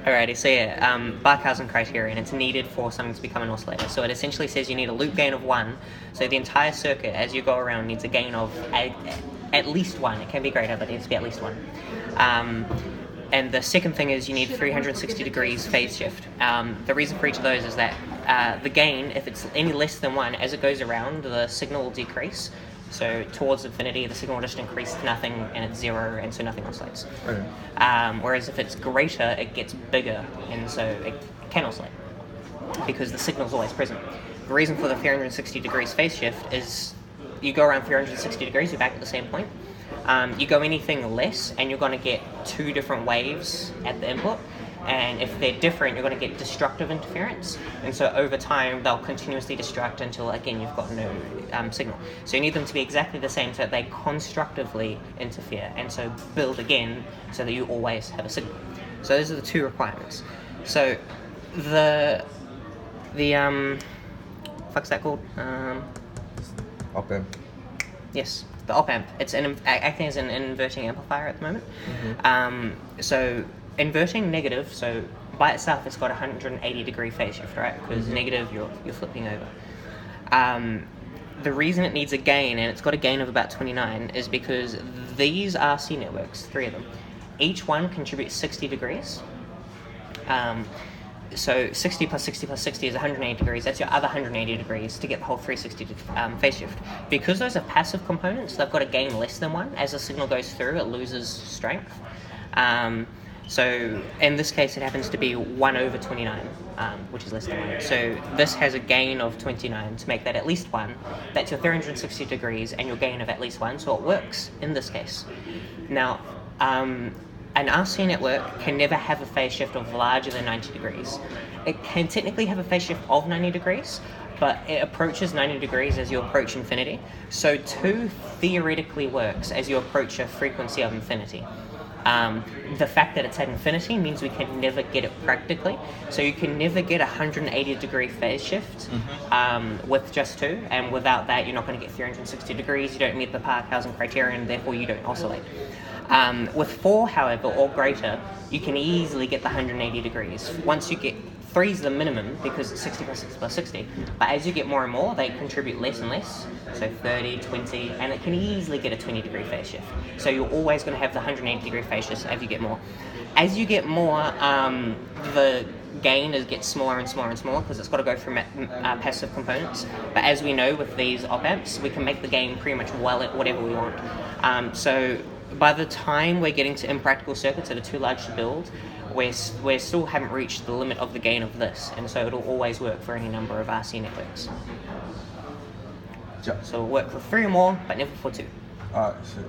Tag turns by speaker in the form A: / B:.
A: Alrighty, so yeah, Barkhausen criterion, it's needed for something to become an oscillator. So it essentially says you need a loop gain of 1, so the entire circuit as you go around needs a gain of at least 1. It can be greater, but it needs to be at least 1. And the second thing is you need 360 degrees phase shift. The reason for each of those is that the gain, if it's any less than 1, as it goes around, the signal will decrease. So towards infinity, the signal will just increase to nothing, and it's 0, and so nothing oscillates. Okay. Whereas if it's greater, it gets bigger, and so it can oscillate, because the signal is always present. The reason for the 360 degrees phase shift is you go around 360 degrees, you're back at the same point. You go anything less, and you're going to get 2 different waves at the input. And if they're different, you're going to get destructive interference. And so over time, they'll continuously destruct until, again, you've got no signal. So you need them to be exactly the same so that they constructively interfere. And so build again so that you always have a signal. So those are the 2 requirements. So the fuck's that called?
B: Op amp.
A: Yes, the op amp. It's acting as an inverting amplifier at the moment. Mm-hmm. So inverting negative, so by itself it's got 180 degree phase shift, right? Because mm-hmm. negative you're flipping over. The reason it needs a gain, and it's got a gain of about 29, is because these RC networks, 3 of them, each one contributes 60 degrees. So 60 plus 60 plus 60 is 180 degrees. That's your other 180 degrees to get the whole 360 phase shift. Because those are passive components, they've got a gain less than 1. As the signal goes through, it loses strength. So in this case, it happens to be 1 over 29, which is less than 1. So this has a gain of 29 to make that at least 1. That's your 360 degrees and your gain of at least 1, so it works in this case. Now, an RC network can never have a phase shift of larger than 90 degrees. It can technically have a phase shift of 90 degrees, but it approaches 90 degrees as you approach infinity. So 2 theoretically works as you approach a frequency of infinity. The fact that it's at infinity means we can never get it practically. So you can never get a 180 degree phase shift with just 2, and without that you're not going to get 360 degrees, you don't meet the Barkhausen criterion, therefore you don't oscillate. With 4, however, or greater, you can easily get the 180 degrees. Once you get 3 is the minimum because it's 60 plus 60 plus 60, but as you get more and more, they contribute less and less, so 30, 20, and it can easily get a 20 degree phase shift. So you're always going to have the 180 degree phase shift as you get more. As you get more, the gain gets smaller and smaller and smaller because it's got to go through passive components. But as we know with these op amps, we can make the gain pretty much well at whatever we want. So by the time we're getting to impractical circuits that are too large to build, we still haven't reached the limit of the gain of this, and so it'll always work for any number of RC networks.
B: Yeah.
A: So it'll work for 3 or more, but never for 2.
B: Alright, shit.